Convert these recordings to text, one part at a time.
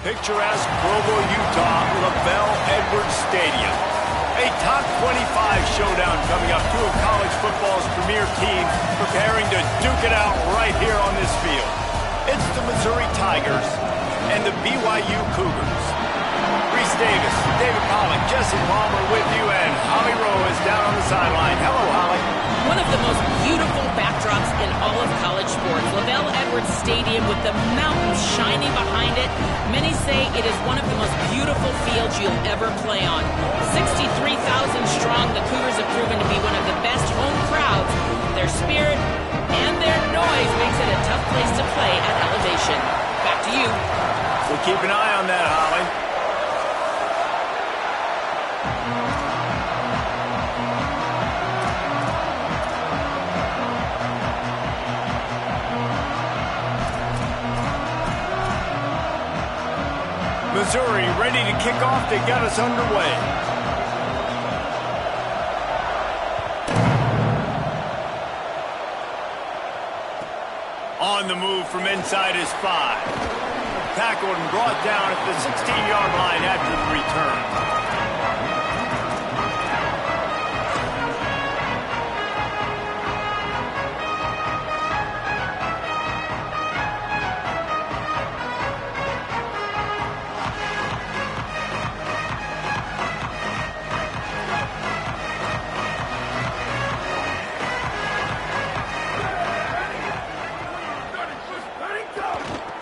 Picturesque Provo, Utah, LaVell Edwards Stadium. A top 25 showdown coming up. Two of college football's premier teams preparing to duke it out right here on this field. It's the Missouri Tigers and the BYU Cougars. Reese Davis, David Pollack, Jesse Palmer with you, and Holly Rowe is down on the sideline. Hello, Holly. One of the most beautiful backdrops in all of college sports. LaVell Edwards Stadium with the mountains shining behind it. Many say it is one of the most beautiful fields you'll ever play on. 63,000 strong, the Cougars have proven to be one of the best home crowds. Their spirit and their noise makes it a tough place to play at elevation. Back to you. We'll keep an eye on that, Holly. Missouri ready to kick off. They got us underway. On the move from inside his 5. Tackled and brought down at the 16-yard line after the return.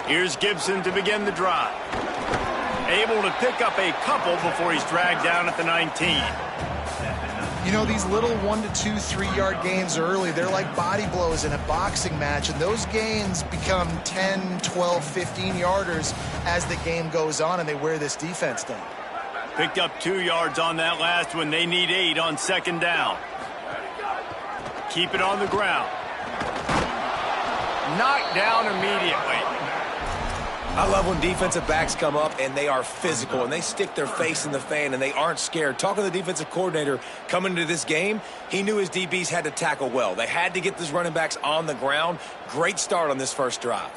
Here's Gibson to begin the drive. Able to pick up a couple before he's dragged down at the 19. You know, these little 1 to 2, 3-yard gains early, they're like body blows in a boxing match, and those gains become 10, 12, 15-yarders as the game goes on, and they wear this defense down. Picked up 2 yards on that last one. They need 8 on second down. Keep it on the ground. Knocked down immediately. I love when defensive backs come up and they are physical and they stick their face in the fan and they aren't scared. Talking to the defensive coordinator coming into this game, he knew his DBs had to tackle well. They had to get these running backs on the ground. Great start on this first drive.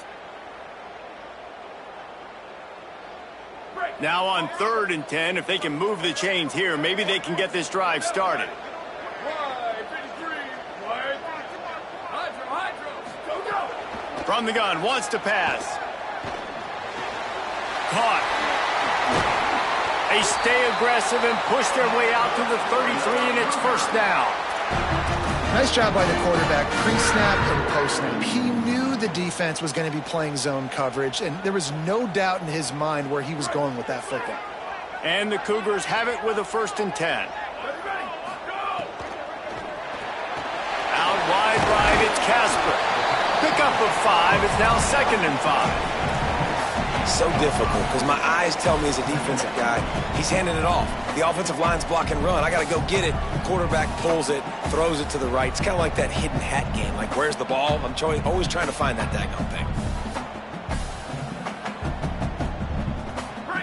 Now on 3rd and 10, if they can move the chains here, maybe they can get this drive started. From the gun, wants to pass. Caught. They stay aggressive and push their way out to the 33, and it's first down. Nice job by the quarterback, pre-snap and post-snap. He knew the defense was going to be playing zone coverage, and there was no doubt in his mind where he was going with that football. And the Cougars have it with a 1st and 10. Out wide right, it's Casper. Pickup of 5. It's now 2nd and 5. So difficult because my eyes tell me as a defensive guy, he's handing it off. The offensive line's block and run. I got to go get it. Quarterback pulls it, throws it to the right. It's kind of like that hidden hat game. Like, where's the ball? I'm always trying to find that daggone thing.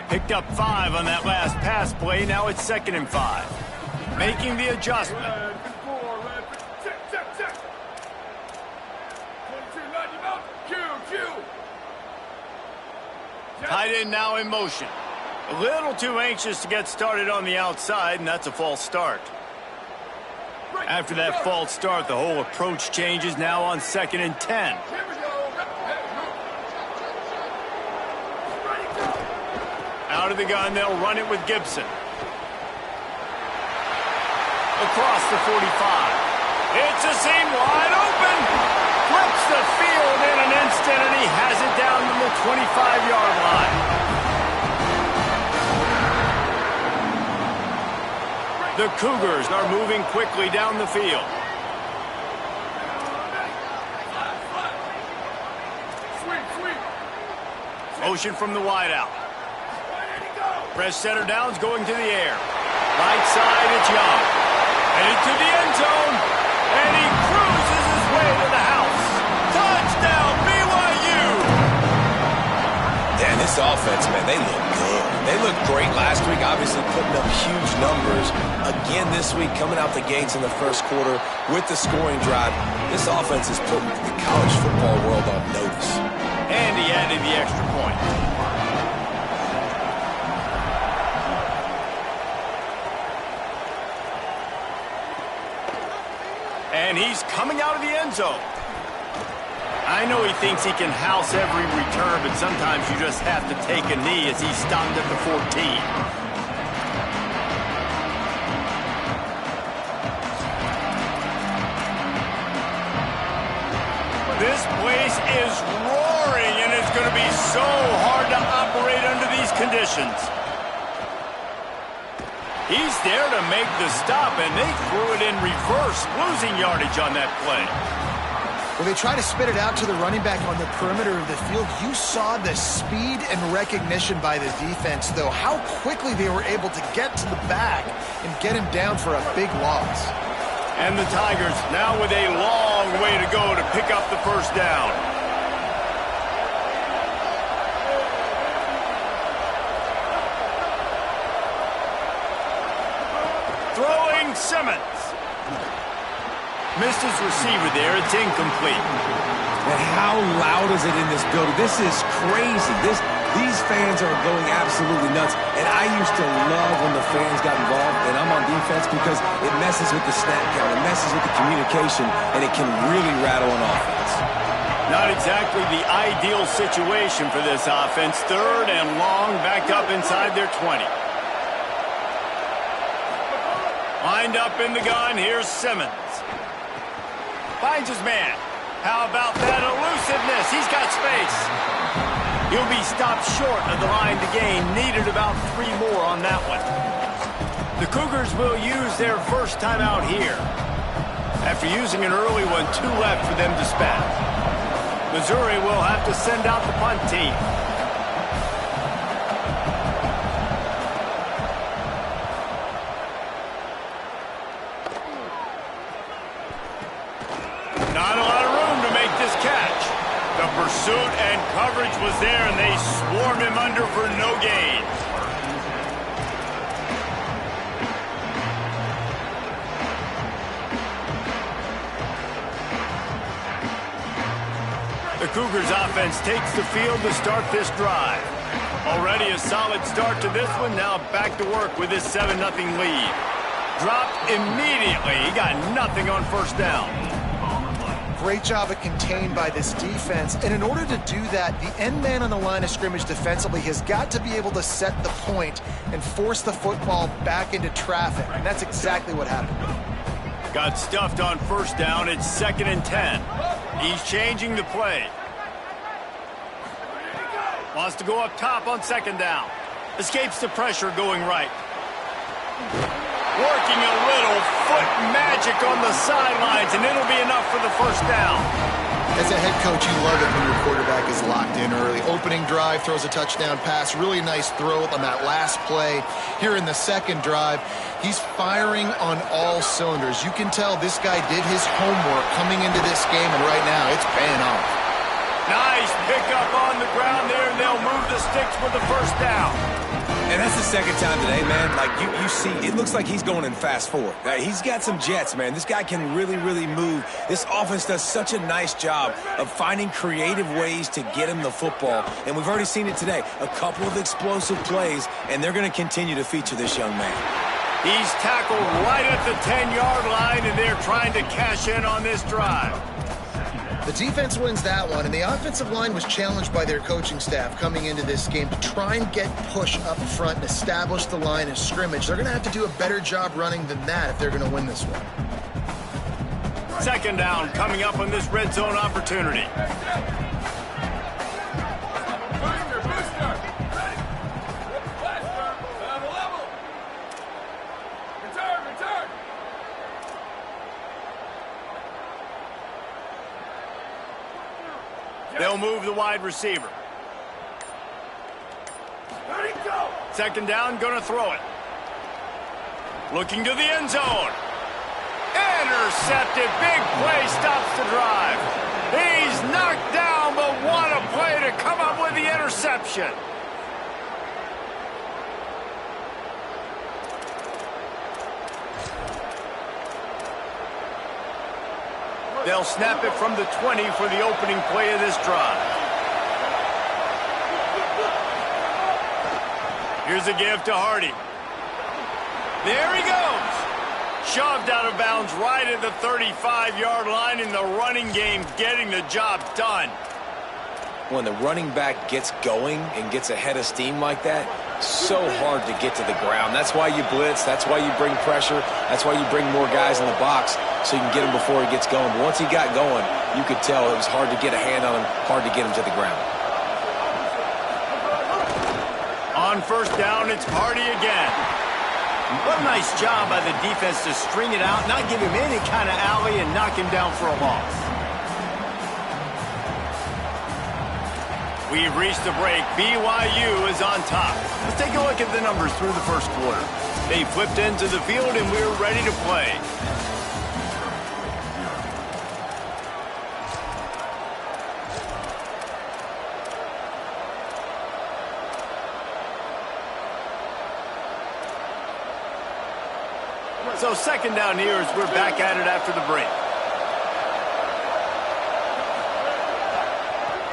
Picked up 5 on that last pass play. Now it's 2nd and 5. Making the adjustment. Tight end now in motion. A little too anxious to get started on the outside, and that's a false start. After that false start, the whole approach changes now on 2nd and 10. Out of the gun, they'll run it with Gibson. Across the 45. It's a seam wide open. Flips the field in an instant, and he has it down to the 25-yard line. The Cougars are moving quickly down the field. Motion from the wideout. Press center downs going to the air. Right side, it's Young. Headed to the end zone, and he cruises his way to the house. Touchdown, BYU! Dan, this offense, man, they look good. They looked great last week, obviously putting up huge numbers. Again this week, coming out the gates in the first quarter with the scoring drive. This offense is putting the college football world on notice. And he added the extra point. And he's coming out of the end zone. I know he thinks he can house every return, but sometimes you just have to take a knee as he stopped at the 14. This place is roaring, and it's going to be so hard to operate under these conditions. He's there to make the stop, and they threw it in reverse, losing yardage on that play. When they try to spit it out to the running back on the perimeter of the field, you saw the speed and recognition by the defense, though, how quickly they were able to get to the back and get him down for a big loss. And the Tigers now with a long way to go to pick up the first down. Throwing Simmons. Missed his receiver there. It's incomplete. And how loud is it in this building? This is crazy. These fans are going absolutely nuts. And I used to love when the fans got involved, and I'm on defense, because it messes with the snap count, it messes with the communication, and it can really rattle an offense. Not exactly the ideal situation for this offense. Third and long, backed up inside their 20. Lined up in the gun, here's Simmons. Finds his man. How about that elusiveness? He's got space. He'll be stopped short of the line to gain. Needed about 3 more on that one. The Cougars will use their first timeout here. After using an early one, 2 left for them to spend. Missouri will have to send out the punt team. Not a lot of room to make this catch. The pursuit and coverage was there, and they swarmed him under for no gain. The Cougars offense takes the field to start this drive. Already a solid start to this one. Now back to work with this 7-0 lead. Dropped immediately. He got nothing on first down. Great job of contained by this defense. And in order to do that, the end man on the line of scrimmage defensively has got to be able to set the point and force the football back into traffic. And that's exactly what happened. Got stuffed on first down. It's 2nd and 10. He's changing the play. Wants to go up top on 2nd down. Escapes the pressure going right. Working a little foot magic on the sidelines, and it'll be enough for the first down. As a head coach, you love it when your quarterback is locked in early. Opening drive, throws a touchdown pass. Really nice throw on that last play. Here in the second drive, he's firing on all cylinders. You can tell this guy did his homework coming into this game, and right now it's paying off. Nice pickup on the ground there, and they'll move the sticks with the first down. And that's the second time today, man. Like, you see, it looks like he's going in fast forward. He's got some jets, man. This guy can really, really move. This offense does such a nice job of finding creative ways to get him the football. And we've already seen it today. A couple of explosive plays, and they're going to continue to feature this young man. He's tackled right at the 10-yard line, and they're trying to cash in on this drive. The defense wins that one, and the offensive line was challenged by their coaching staff coming into this game to try and get push up front and establish the line of scrimmage. They're going to have to do a better job running than that if they're going to win this one. 2nd down coming up on this red zone opportunity. They'll move the wide receiver. 2nd down, going to throw it. Looking to the end zone. Intercepted. Big play stops the drive. He's knocked down, but what a play to come up with the interception. They'll snap it from the 20 for the opening play of this drive. Here's a give to Hardy. There he goes. Shoved out of bounds right at the 35-yard line in the running game, getting the job done. When the running back gets going and gets ahead of steam like that, so hard to get to the ground. That's why you blitz. That's why you bring pressure. That's why you bring more guys in the box so you can get him before he gets going. But once he got going, you could tell it was hard to get a hand on him, hard to get him to the ground. On first down, it's Hardy again. What a nice job by the defense to string it out, not give him any kind of alley, and knock him down for a loss. We've reached the break. BYU is on top. Let's take a look at the numbers through the first quarter. They flipped into the field, and we're ready to play. So second down here as we're back at it after the break.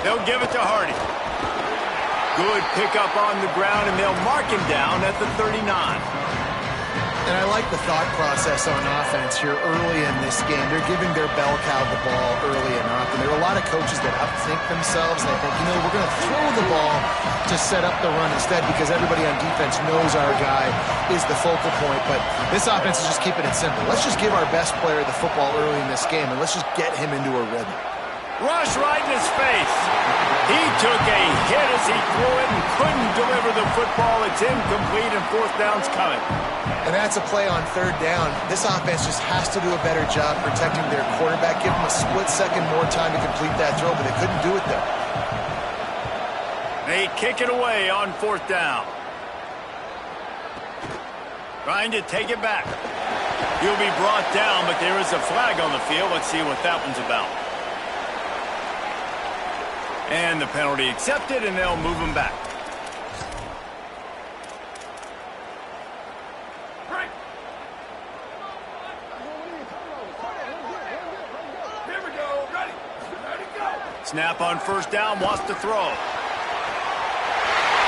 They'll give it to Hardy. Good pickup on the ground, and they'll mark him down at the 39. And I like the thought process on offense here early in this game. They're giving their bell cow the ball early enough. And there are a lot of coaches that outthink themselves. And they think, you know, we're going to throw the ball to set up the run instead because everybody on defense knows our guy is the focal point. But this offense is just keeping it simple. Let's just give our best player the football early in this game, and let's just get him into a rhythm. Rush right in his face. He took a hit as he threw it and couldn't deliver the football. It's incomplete, and fourth down's coming. And that's a play on third down. This offense just has to do a better job protecting their quarterback. Give them a split second more time to complete that throw, but they couldn't do it there. They kick it away on fourth down. Trying to take it back. He'll be brought down, but there is a flag on the field. Let's see what that one's about. And the penalty accepted, and they'll move him back. Here we go. Ready, go. Snap on first down, wants to throw.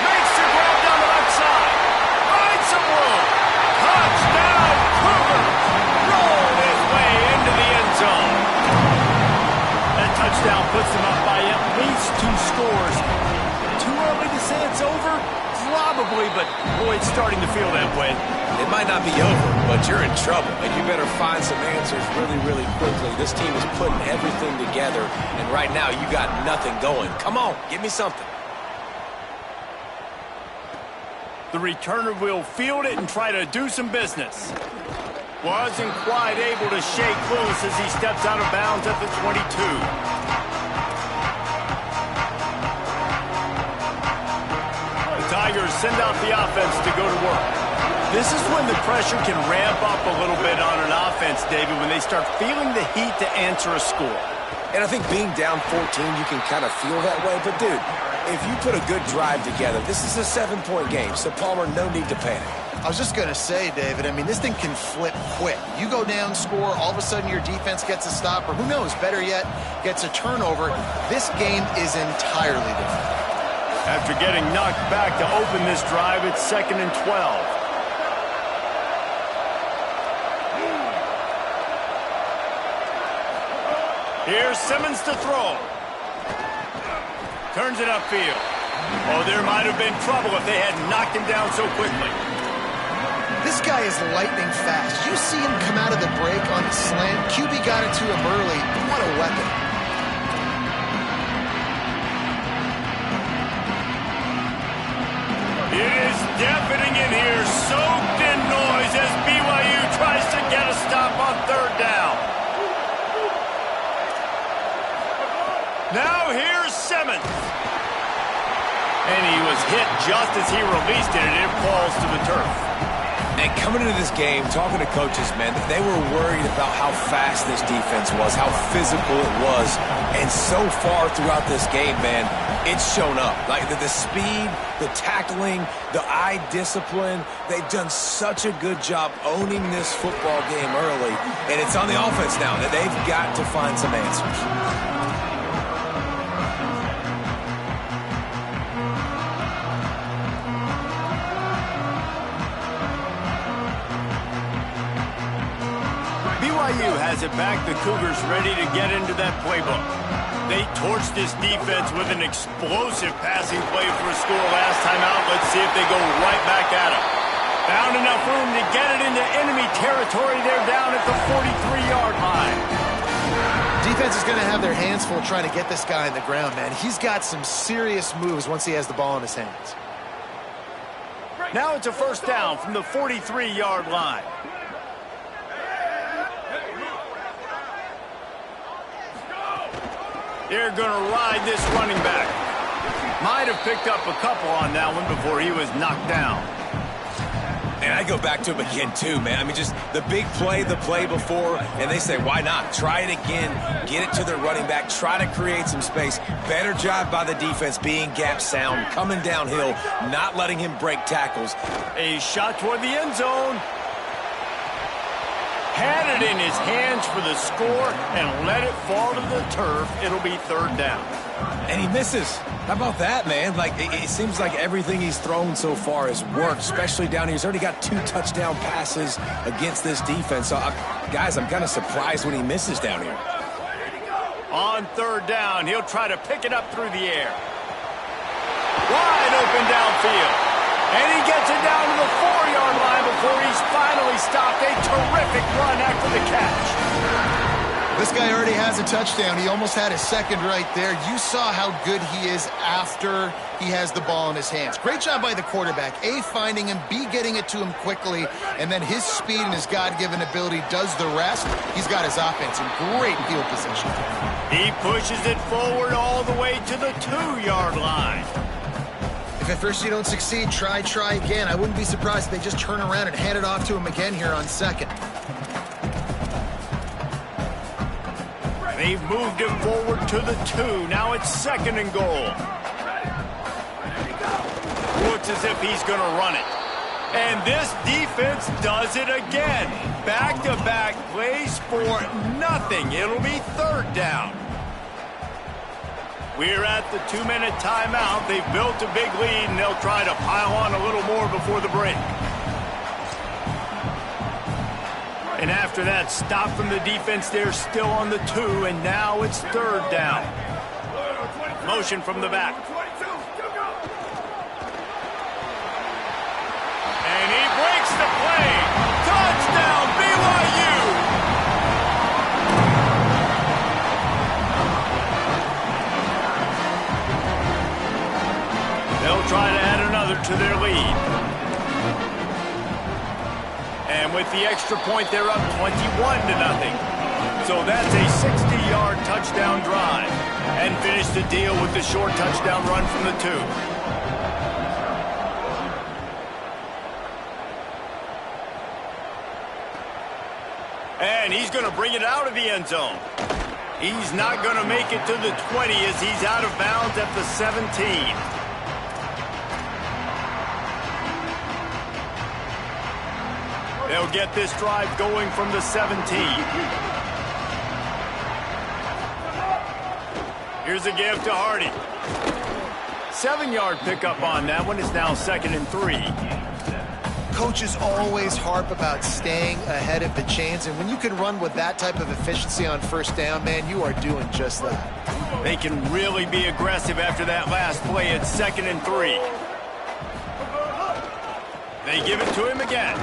Makes the grab down the left side. Finds some room. Touchdown, Cougars. Rolled his way into the end zone. That touchdown puts them up by at least 2 scores. Too early to say it's over? Probably, but boy, it's starting to feel that way. It might not be over, but you're in trouble, and you better find some answers really, really quickly. This team is putting everything together, and right now you got nothing going. Come on, give me something. The returner will field it and try to do some business. Wasn't quite able to shake loose as he steps out of bounds at the 22. The Tigers send out the offense to go to work. This is when the pressure can ramp up a little bit on an offense, David, when they start feeling the heat to answer a score. And I think being down 14, you can kind of feel that way. But, dude, if you put a good drive together, this is a 7-point game. So, Palmer, no need to panic. I was just going to say, David, I mean, this thing can flip quick. You go down, score, all of a sudden your defense gets a stop, or who knows, better yet, gets a turnover. This game is entirely different. After getting knocked back to open this drive, it's 2nd and 12. Here's Simmons to throw. Turns it upfield. Oh, there might have been trouble if they had knocked him down so quickly. This guy is lightning fast. You see him come out of the break on the slant. QB got it to him early. What a weapon. It is deafening in here, soaked in noise as BYU tries to get a stop on third down. Now here's Simmons. And he was hit just as he released it, and it falls to the turf. And coming into this game, talking to coaches, man, they were worried about how fast this defense was, how physical it was. And so far throughout this game, man, it's shown up. Like the speed, the tackling, the eye discipline, they've done such a good job owning this football game early. And it's on the offense now that they've got to find some answers. BYU has it back. The Cougars ready to get into that playbook. They torched this defense with an explosive passing play for a score last time out. Let's see if they go right back at it. Found enough room to get it into enemy territory. They're down at the 43-yard line. Defense is going to have their hands full trying to get this guy on the ground, man. He's got some serious moves once he has the ball in his hands. Now it's a first down from the 43-yard line. They're going to ride this running back. Might have picked up a couple on that one before he was knocked down. And I go back to him again, too, man. I mean, just the big play, the play before, and they say, why not? Try it again, get it to their running back, try to create some space. Better job by the defense being gap sound, coming downhill, not letting him break tackles. A shot toward the end zone. Had it in his hands for the score and let it fall to the turf. It'll be third down. And he misses. How about that, man? Like, it seems like everything he's thrown so far has worked, especially down here. He's already got 2 touchdown passes against this defense. So, guys, I'm kind of surprised when he misses down here. On third down, he'll try to pick it up through the air. Wide open downfield. And he gets it down to the 4-yard line before he's finally stopped. A terrific run after the catch. This guy already has a touchdown. He almost had his second right there. You saw how good he is after he has the ball in his hands. Great job by the quarterback. A, finding him, B, getting it to him quickly, and then his speed and his God-given ability does the rest. He's got his offense in great field position. He pushes it forward all the way to the 2-yard line. If at first you don't succeed, try again. I wouldn't be surprised if they just turn around and hand it off to him again here on second. They've moved him forward to the 2. Now it's second and goal. Looks as if he's going to run it. And this defense does it again. Back-to-back plays for nothing. It'll be third down. We're at the 2-minute timeout. They've built a big lead, and they'll try to pile on a little more before the break. And after that stop from the defense, they're still on the 2, and now it's third down. Motion from the back. And he breaks the play. Touchdown, BYU! They'll try to add another to their lead. And with the extra point, they're up 21-0. So that's a 60-yard touchdown drive. And finish the deal with the short touchdown run from the 2. And he's going to bring it out of the end zone. He's not going to make it to the 20 as he's out of bounds at the 17. They'll get this drive going from the 17. Here's a give to Hardy. 7-yard pickup on that one. Is now second and 3. Coaches always harp about staying ahead of the chains, and when you can run with that type of efficiency on first down, man, you are doing just that. They can really be aggressive after that last play at second and 3. They give it to him again.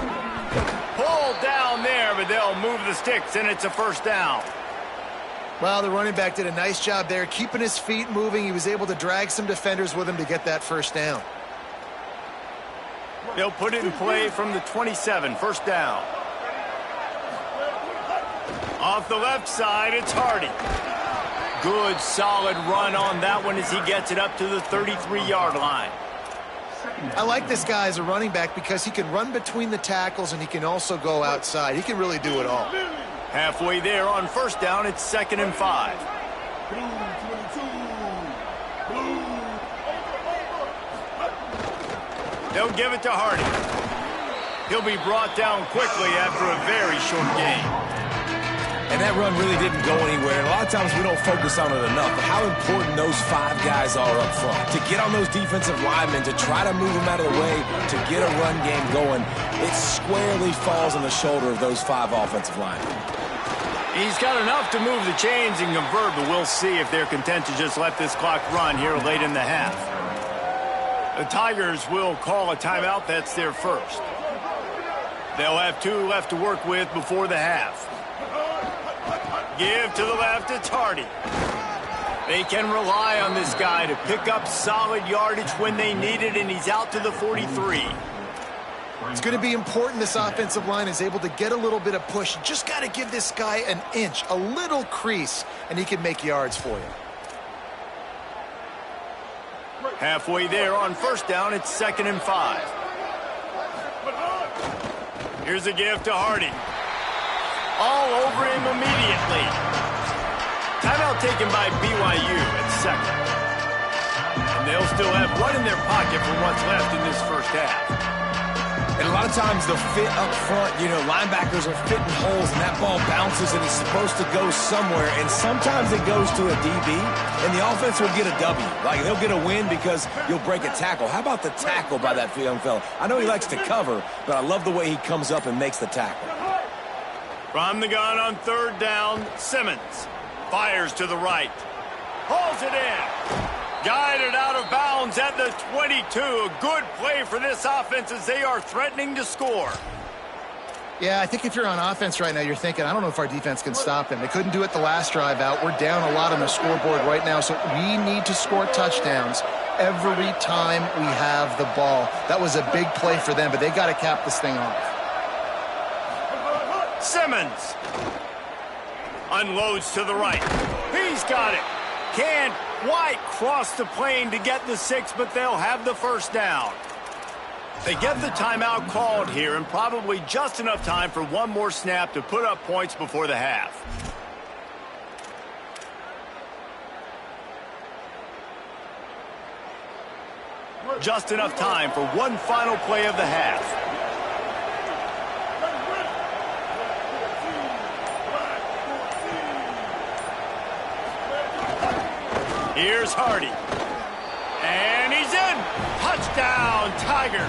Pulled down there, but they'll move the sticks, and it's a first down. Well, the running back did a nice job there, keeping his feet moving. He was able to drag some defenders with him to get that first down. They'll put it in play from the 27, first down. Off the left side, it's Hardy. Good, solid run on that one as he gets it up to the 33-yard line. I like this guy as a running back because he can run between the tackles and he can also go outside. He can really do it all. Halfway there on first down, it's second and 5. They'll give it to Hardy. He'll be brought down quickly after a very short game. And that run really didn't go anywhere. And a lot of times we don't focus on it enough. But how important those 5 guys are up front. To get on those defensive linemen, to try to move them out of the way, to get a run game going, it squarely falls on the shoulder of those 5 offensive linemen. He's got enough to move the chains and convert, but we'll see if they're content to just let this clock run here late in the half. The Tigers will call a timeout. That's their first. They'll have 2 left to work with before the half. Give to the left, it's Hardy. They can rely on this guy to pick up solid yardage when they need it, and he's out to the 43. It's going to be important this offensive line is able to get a little bit of push. You just got to give this guy an inch, a little crease, and he can make yards for you. Halfway there on first down, it's 2nd and 5. Here's a give to Hardy. All over him immediately. Timeout taken by BYU at 2nd. And they'll still have one in their pocket for what's left in this first half. And a lot of times the fit up front, you know, linebackers are fitting holes and that ball bounces and it's supposed to go somewhere. And sometimes it goes to a DB and the offense will get a W. Like they'll get a win because you'll break a tackle. How about the tackle by that young fella? I know he likes to cover, but I love the way he comes up and makes the tackle. From the gun on 3rd down, Simmons fires to the right. Hauls it in. Guided out of bounds at the 22. A good play for this offense as they are threatening to score. Yeah, I think if you're on offense right now, you're thinking, I don't know if our defense can stop him. They couldn't do it the last drive out. We're down a lot on the scoreboard right now, so we need to score touchdowns every time we have the ball. That was a big play for them, but they got to cap this thing off. Simmons unloads to the right. He's got it. Can't quite cross the plane to get the 6, but they'll have the first down. They get the timeout called here, and probably just enough time for one more snap to put up points before the half. Just enough time for one final play of the half. Here's Hardy. And he's in. Touchdown, Tigers.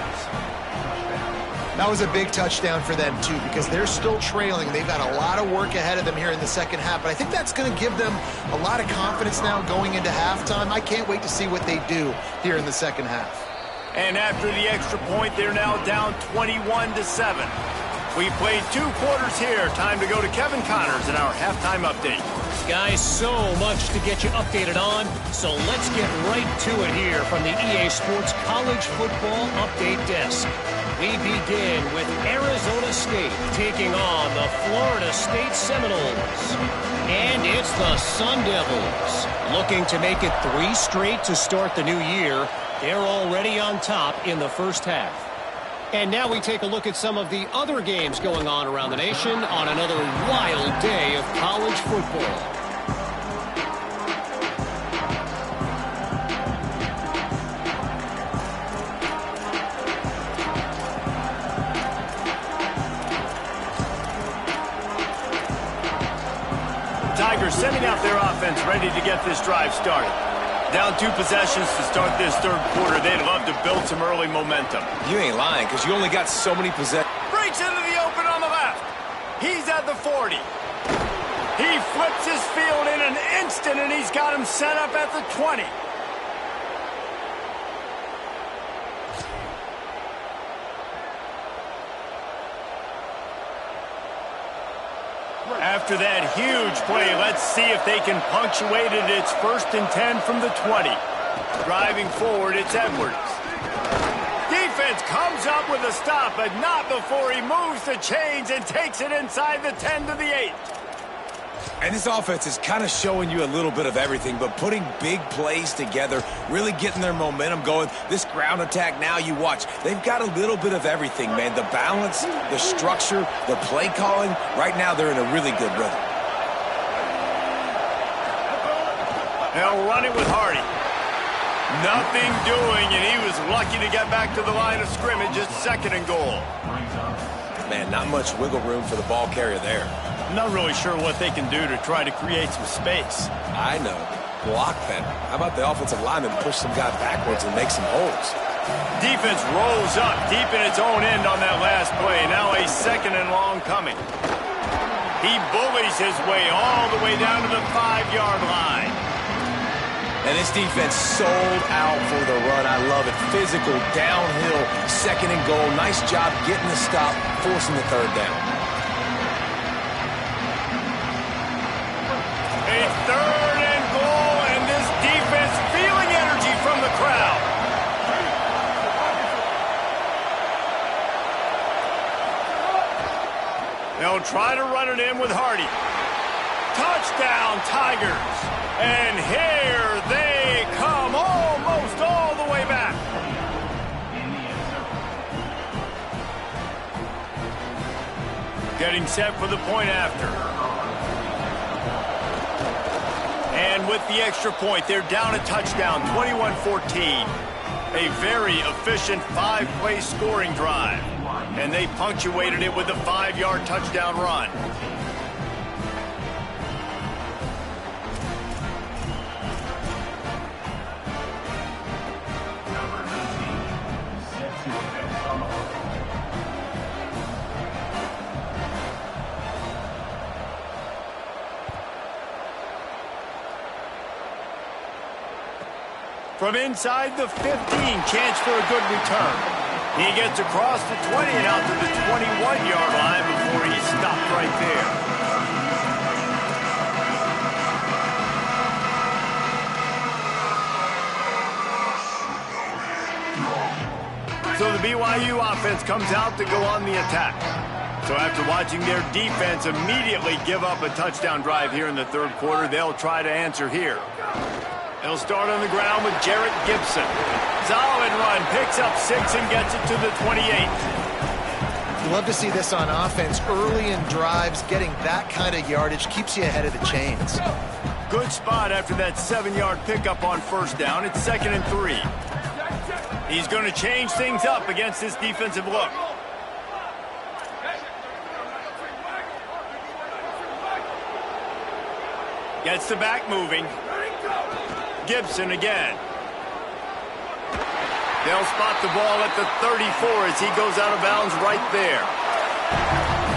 That was a big touchdown for them, too, because they're still trailing. They've got a lot of work ahead of them here in the second half, but I think that's going to give them a lot of confidence now going into halftime. I can't wait to see what they do here in the second half. And after the extra point, they're now down 21-7. We played 2 quarters here. Time to go to Kevin Connors in our halftime update. Guys, so much to get you updated on, so let's get right to it here from the EA Sports College Football Update Desk. We begin with Arizona State taking on the Florida State Seminoles. And it's the Sun Devils. Looking to make it 3 straight to start the new year. They're already on top in the first half. And now we take a look at some of the other games going on around the nation on another wild day of college football. Tigers sending out their offense ready to get this drive started. Down 2 possessions to start this 3rd quarter. They'd love to build some early momentum. You ain't lying because you only got so many possessions. Breaks into the open on the left. He's at the 40. He flips his field in an instant, and he's got him set up at the 20. After that huge play, let's see if they can punctuate it. It's 1st and 10 from the 20. Driving forward, it's Edwards. Defense comes up with a stop, but not before he moves the chains and takes it inside the 10 to the 8. And this offense is kind of showing you a little bit of everything, but putting big plays together, really getting their momentum going. This ground attack now, you watch, they've got a little bit of everything, man. The balance, the structure, the play calling. Right now, they're in a really good rhythm. They'll run it with Hardy. Nothing doing, and he was lucky to get back to the line of scrimmage. It's 2nd and goal. Man, not much wiggle room for the ball carrier there. I'm not really sure what they can do to try to create some space. I know. Block better. How about the offensive lineman push some guy backwards and make some holes? Defense rolls up deep in its own end on that last play. Now a 2nd and long coming. He bullies his way all the way down to the 5-yard line. And this defense sold out for the run. I love it. Physical, downhill, second and goal. Nice job getting the stop, forcing the third down. A 3rd and goal, and this defense feeling energy from the crowd. They'll try to run it in with Hardy. Touchdown, Tigers. And here they come, almost all the way back. Getting set for the point after. And with the extra point, they're down a touchdown, 21-14. A very efficient 5-play scoring drive. And they punctuated it with a 5-yard touchdown run. From inside the 15, chance for a good return. He gets across the 20 and out to the 21-yard line before he stopped right there. So the BYU offense comes out to go on the attack. So after watching their defense immediately give up a touchdown drive here in the 3rd quarter, they'll try to answer here. They'll start on the ground with Jarrett Gibson. Solid run, picks up 6 and gets it to the 28. You love to see this on offense. Early in drives, getting that kind of yardage keeps you ahead of the chains. Good spot after that 7-yard pickup on 1st down. It's 2nd and 3. He's going to change things up against this defensive look. Gets the back moving. Gibson again. They'll spot the ball at the 34 as he goes out of bounds right there.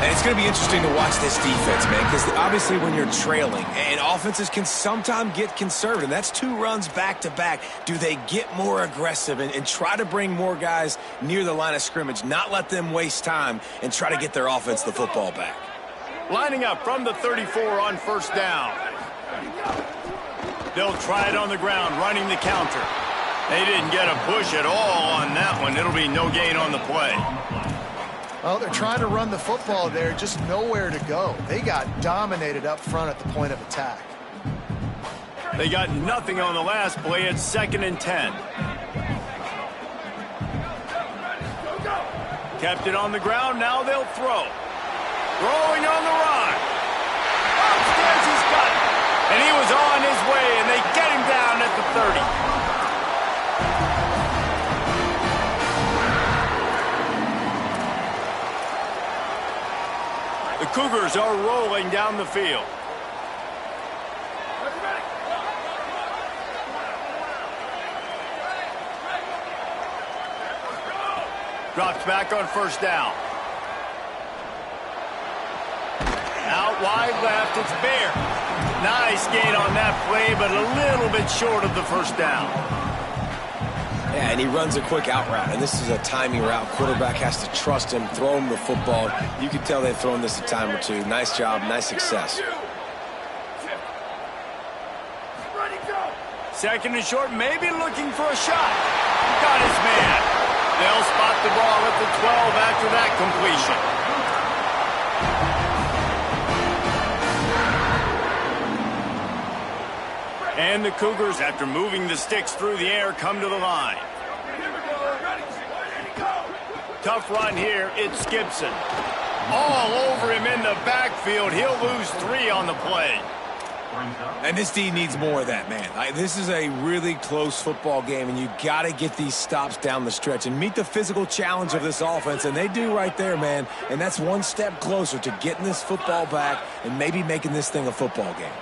And it's going to be interesting to watch this defense, man, because obviously when you're trailing, and offenses can sometimes get conservative. That's 2 runs back-to-back. Do they get more aggressive and try to bring more guys near the line of scrimmage, not let them waste time, and try to get their offense the football back? Lining up from the 34 on 1st down. They'll try it on the ground, running the counter. They didn't get a push at all on that one. It'll be no gain on the play. Well, they're trying to run the football there, just nowhere to go. They got dominated up front at the point of attack. They got nothing on the last play. It's 2nd and 10. Kept it on the ground. Now they'll throw. Throwing on the run. Upstairs he's got it. And he was on his way, and they get him down at the 30. The Cougars are rolling down the field. Drops back on 1st down. Out wide left, it's Bear. Nice gain on that play, but a little bit short of the 1st down. Yeah, and he runs a quick out route, and this is a timing route. Quarterback has to trust him, throw him the football. You can tell they've thrown this a time or two. Nice job, nice success. 2nd and short, maybe looking for a shot. Got his man. They'll spot the ball at the 12 after that completion. And the Cougars, after moving the sticks through the air, come to the line. Tough run here. It's Gibson. All over him in the backfield. He'll lose 3 on the play. And this D needs more of that, man. This is a really close football game, and you got to get these stops down the stretch and meet the physical challenge of this offense, and they do right there, man. And that's one step closer to getting this football back and maybe making this thing a football game.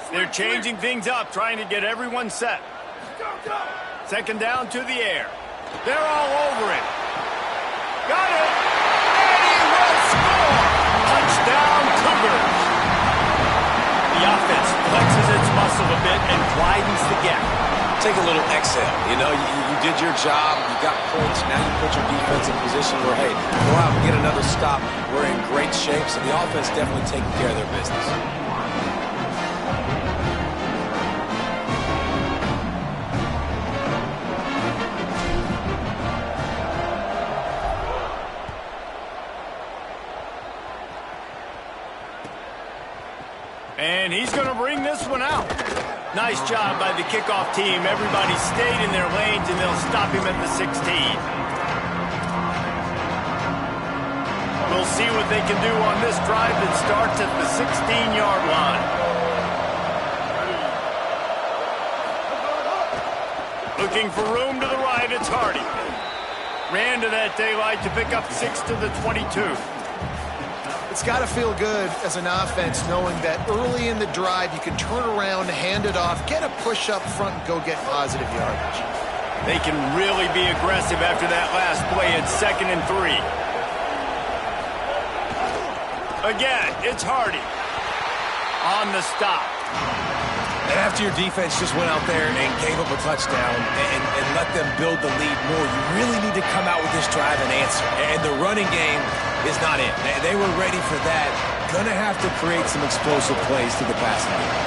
They're changing things up, trying to get everyone set. 2nd down to the air. They're all over it. Got it! And he will score! moment and widens the gap. Take a little exhale. You know, you did your job. You got points. Now you put your defense in a position where, hey, go out and get another stop. We're in great shape, so the offense definitely taking care of their business. And he's going to bring this one out. Nice job by the kickoff team. Everybody stayed in their lanes, and they'll stop him at the 16. We'll see what they can do on this drive that starts at the 16-yard line. Looking for room to the right, it's Hardy. Ran to that daylight to pick up 6 to the 22. It's got to feel good as an offense knowing that early in the drive you can turn around, hand it off, get a push up front, and go get positive yardage. They can really be aggressive after that last play at 2nd and 3. Again, it's Hardy on the stop. And after your defense just went out there and gave up a touchdown and let them build the lead more, you really need to come out with this drive and answer. And the running game is not it. They were ready for that. Gonna have to create some explosive plays to the passing game.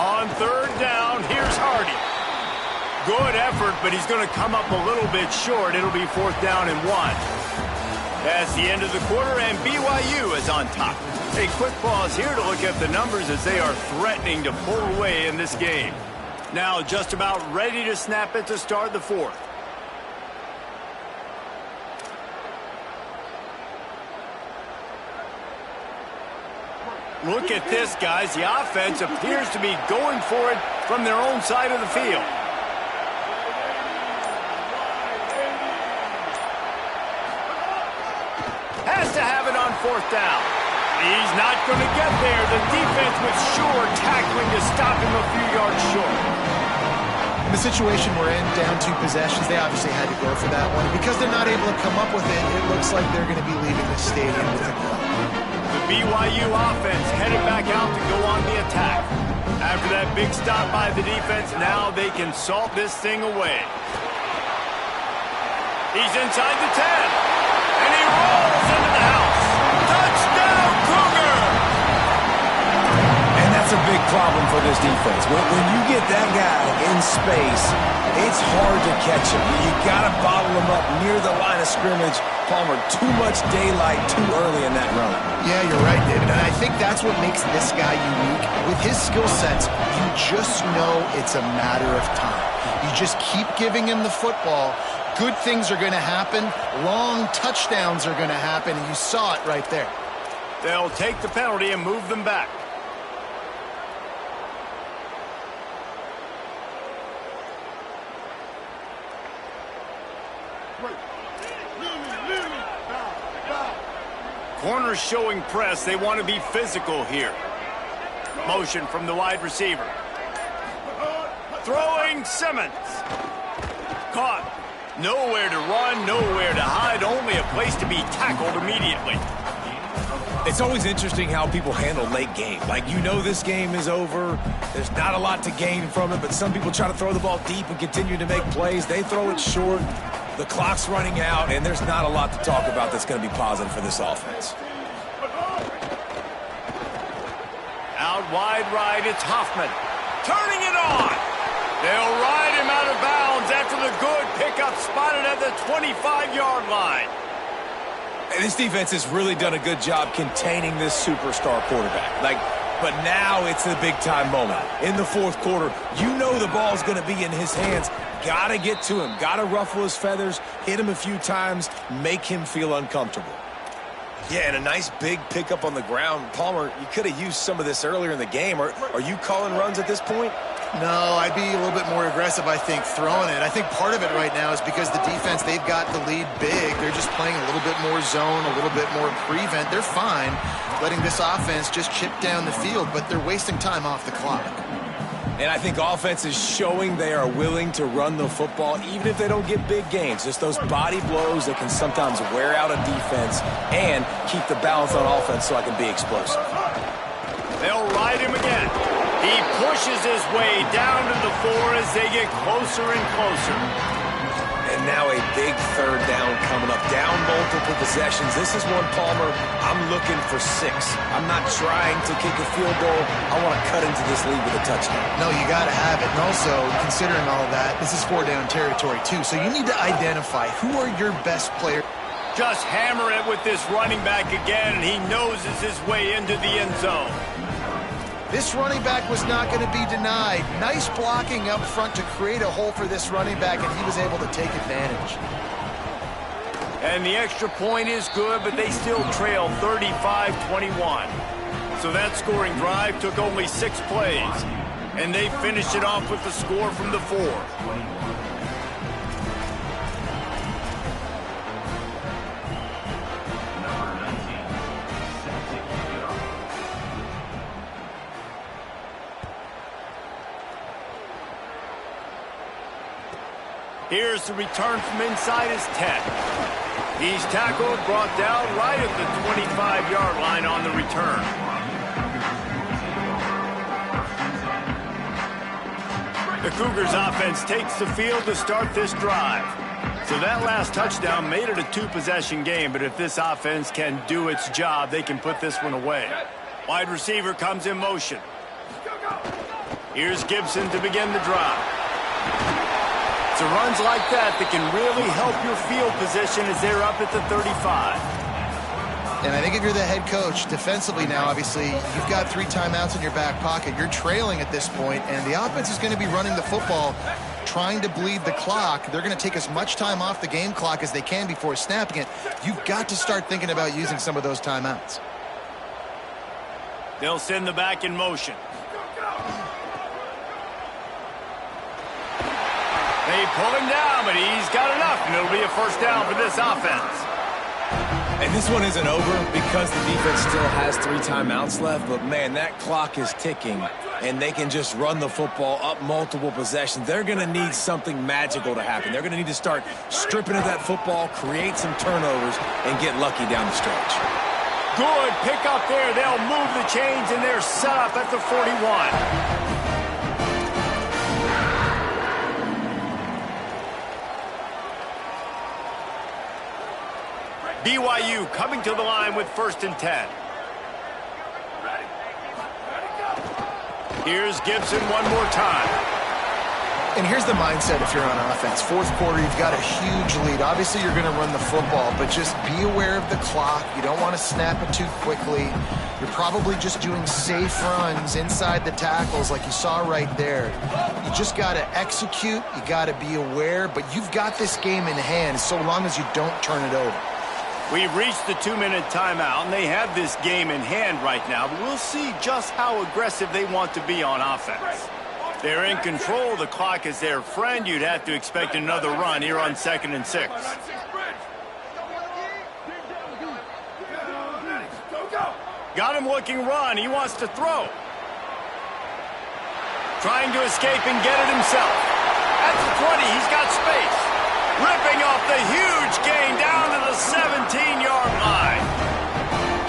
On 3rd down, here's Hardy. Good effort, but he's going to come up a little bit short. It'll be 4th down and 1. That's the end of the quarter, and BYU is on top. A quick pause here to look at the numbers as they are threatening to pull away in this game. Now just about ready to snap it to start the 4th. Look at this, guys. The offense appears to be going for it from their own side of the field. Has to have it on 4th down. He's not going to get there. The defense was sure tackling to stop him a few yards short. In the situation we're in, down 2 possessions, they obviously had to go for that one. Because they're not able to come up with it, it looks like they're going to be leaving the stadium with a goal. The BYU offense headed back out to go on the attack. After that big stop by the defense, now they can salt this thing away. He's inside the 10. And he rolls into the house. Touchdown, Cougar! And that's a big problem for this defense. When you get that guy in space, it's hard to catch him. You got to bottle him up near the line of scrimmage. Palmer, too much daylight too early in that run. Yeah, you're right, David. And I think that's what makes this guy unique. With his skill sets, you just know it's a matter of time. You just keep giving him the football. Good things are going to happen. Long touchdowns are going to happen. And you saw it right there. They'll take the penalty and move them back. Corners showing press. They want to be physical here. Motion from the wide receiver. Throwing Simmons. Caught. Nowhere to run, nowhere to hide, only a place to be tackled immediately. It's always interesting how people handle late game. Like, you know this game is over. There's not a lot to gain from it, but some people try to throw the ball deep and continue to make plays. They throw it short. The clock's running out, and there's not a lot to talk about that's going to be positive for this offense. Out wide right, it's Hoffman. Turning it on. They'll ride him out of bounds after the good pickup spotted at the 25-yard line. And this defense has really done a good job containing this superstar quarterback. But now it's the big-time moment. In the 4th quarter, you know the ball's going to be in his hands. Got to get to him. Got to ruffle his feathers, hit him a few times, make him feel uncomfortable. Yeah, and a nice big pickup on the ground. Palmer, you could have used some of this earlier in the game. Are you calling runs at this point? No, I'd be a little bit more aggressive, I think, throwing it. I think part of it right now is because the defense, they've got the lead big. They're just playing a little bit more zone, a little bit more prevent. They're fine letting this offense just chip down the field, but they're wasting time off the clock. And I think offense is showing they are willing to run the football even if they don't get big gains. Just those body blows that can sometimes wear out a defense and keep the balance on offense so I can be explosive. They'll ride him again. He pushes his way down to the 4 as they get closer and closer. And now a big third down coming up. Down multiple possessions. This is one, Palmer, I'm looking for 6. I'm not trying to kick a field goal. I want to cut into this lead with a touchdown. No, you got to have it. And also, considering all that, this is 4-down territory too. So you need to identify who are your best players. Just hammer it with this running back again, and he noses his way into the end zone. This running back was not going to be denied. Nice blocking up front to create a hole for this running back, and he was able to take advantage. And the extra point is good, but they still trail 35-21. So that scoring drive took only 6 plays, and they finished it off with the score from the 4. Here's the return from inside his 10. He's tackled, brought down right at the 25-yard line on the return. The Cougars offense takes the field to start this drive. So that last touchdown made it a 2-possession game, but if this offense can do its job, they can put this one away. Wide receiver comes in motion. Here's Gibson to begin the drive. It's runs like that that can really help your field position as they're up at the 35. And I think if you're the head coach, defensively now, obviously, you've got 3 timeouts in your back pocket. You're trailing at this point, and the offense is going to be running the football, trying to bleed the clock. They're going to take as much time off the game clock as they can before snapping it. You've got to start thinking about using some of those timeouts. They'll send the back in motion. They pull him down, but he's got enough, and it'll be a first down for this offense. And this one isn't over because the defense still has 3 timeouts left, but man, that clock is ticking, and they can just run the football up multiple possessions. They're going to need something magical to happen. They're going to need to start stripping at that football, create some turnovers, and get lucky down the stretch. Good pick up there. They'll move the chains, and they're set up at the 41. BYU coming to the line with 1st and 10. Here's Gibson one more time. And here's the mindset if you're on offense. 4th quarter, you've got a huge lead. Obviously, you're going to run the football, but just be aware of the clock. You don't want to snap it too quickly. You're probably just doing safe runs inside the tackles like you saw right there. You just got to execute. You got to be aware, but you've got this game in hand so long as you don't turn it over. We've reached the 2-minute timeout, and they have this game in hand right now, but we'll see just how aggressive they want to be on offense. They're in control. The clock is their friend. You'd have to expect another run here on 2nd and 6. Got him looking run. He wants to throw. Trying to escape and get it himself. At the 20, he's got space. Ripping off the huge gain down to the 17-yard line.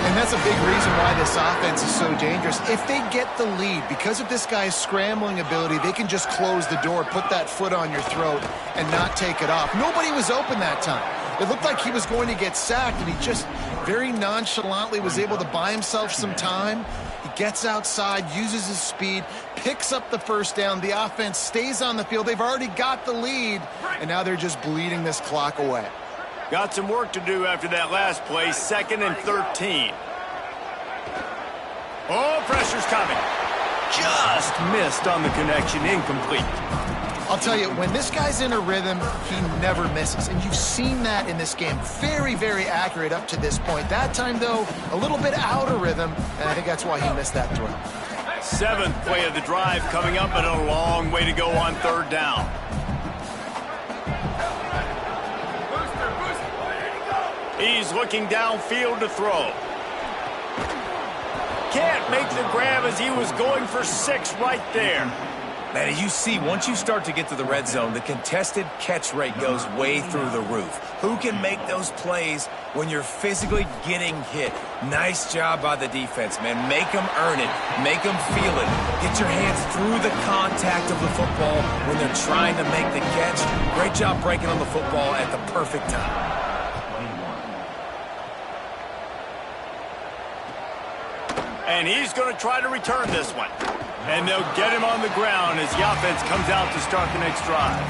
And that's a big reason why this offense is so dangerous. If they get the lead, because of this guy's scrambling ability, they can just close the door, put that foot on your throat, and not take it off. Nobody was open that time. It looked like he was going to get sacked, and he just very nonchalantly was able to buy himself some time. He gets outside, uses his speed, picks up the first down. The offense stays on the field. They've already got the lead, and now they're just bleeding this clock away. Got some work to do after that last play, 2nd and 13. Oh, pressure's coming. Just missed on the connection, incomplete. I'll tell you, when this guy's in a rhythm, he never misses. And you've seen that in this game. Very, very accurate up to this point. That time, though, a little bit out of rhythm, and I think that's why he missed that throw. 7th play of the drive coming up, but a long way to go on 3rd down. He's looking downfield to throw. Can't make the grab as he was going for 6 right there. Man, as you see, once you start to get to the red zone, the contested catch rate goes way through the roof. Who can make those plays when you're physically getting hit? Nice job by the defense, man. Make them earn it. Make them feel it. Get your hands through the contact of the football when they're trying to make the catch. Great job breaking on the football at the perfect time. And he's going to try to return this one. And they'll get him on the ground as the offense comes out to start the next drive.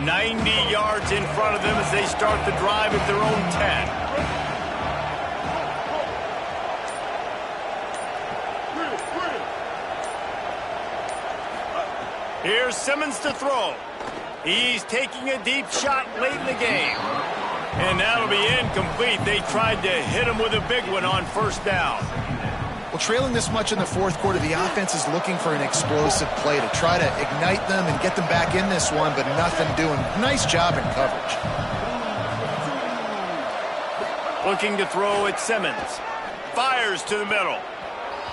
90 yards in front of them as they start the drive at their own 10. Here's Simmons to throw. He's taking a deep shot late in the game. And that'll be incomplete. They tried to hit him with a big one on first down. Well, trailing this much in the fourth quarter, the offense is looking for an explosive play to try to ignite them and get them back in this one, but nothing doing. Nice job in coverage. Looking to throw at Simmons. Fires to the middle.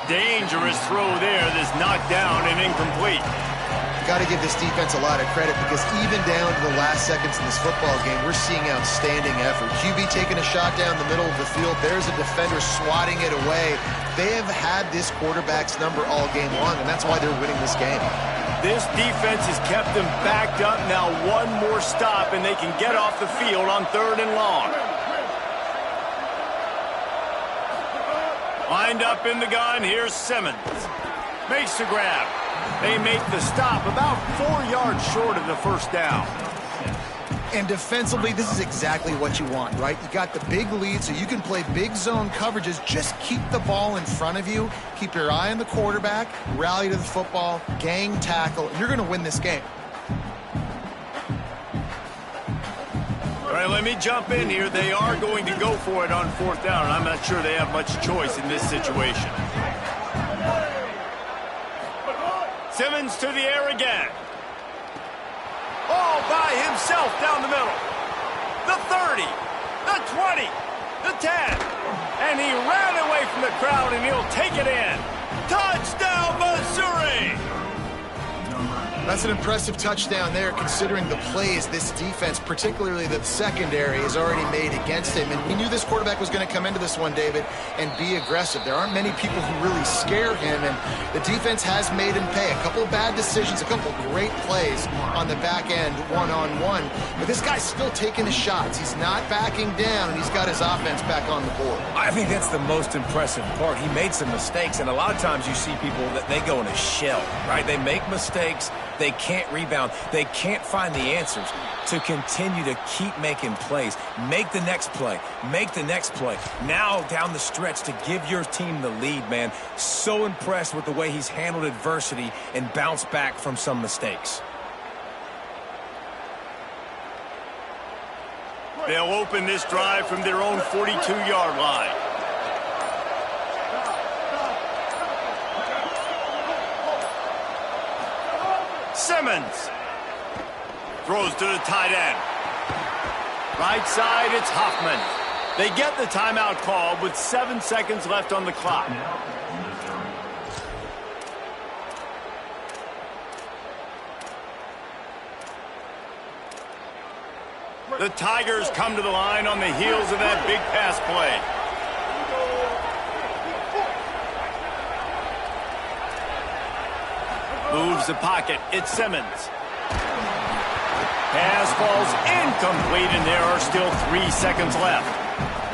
Dangerous throw there that's knocked down and incomplete. Got to give this defense a lot of credit because even down to the last seconds in this football game, we're seeing outstanding effort. QB taking a shot down the middle of the field. There's a defender swatting it away. They have had this quarterback's number all game long, and that's why they're winning this game. This defense has kept them backed up. Now one more stop, and they can get off the field on 3rd and long. Lined up in the gun, here's Simmons. Makes the grab. They make the stop about 4 yards short of the first down. And defensively, this is exactly what you want, right? You got the big lead, so you can play big zone coverages. Just keep the ball in front of you. Keep your eye on the quarterback. Rally to the football. Gang tackle. And you're going to win this game. All right, let me jump in here. They are going to go for it on 4th down, and I'm not sure they have much choice in this situation. Simmons to the air again. All by himself down the middle. The 30, the 20, the 10. And he ran away from the crowd, and he'll take it in. Touchdown, Missouri! That's an impressive touchdown there, considering the plays this defense, particularly the secondary, has already made against him. And we knew this quarterback was going to come into this one, David, and be aggressive. There aren't many people who really scare him, and the defense has made him pay. A couple of bad decisions, a couple of great plays on the back end, one-on-one. But this guy's still taking his shots. He's not backing down, and he's got his offense back on the board. I think that's the most impressive part. He made some mistakes, and a lot of times you see people that they go in a shell, right? They make mistakes. They can't rebound. They can't find the answers to continue to keep making plays. Make the next play. Make the next play. Now down the stretch to give your team the lead, man. So impressed with the way he's handled adversity and bounced back from some mistakes. They'll open this drive from their own 42-yard line. Simmons throws to the tight end. Right side, it's Hoffman. They get the timeout called with 7 seconds left on the clock. The Tigers come to the line on the heels of that big pass play. Moves the pocket. It's Simmons. Pass falls incomplete, and there are still 3 seconds left.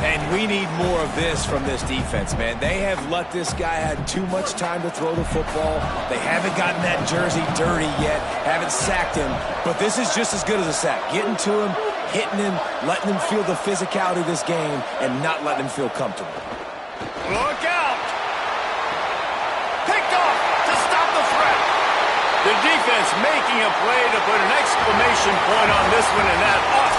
And we need more of this from this defense, man. They have let this guy have too much time to throw the football. They haven't gotten that jersey dirty yet, haven't sacked him. But this is just as good as a sack. Getting to him, hitting him, letting him feel the physicality of this game, and not letting him feel comfortable. Look out! Picked off to stop the threat. The defense making a play to put an exclamation point on this one, and that off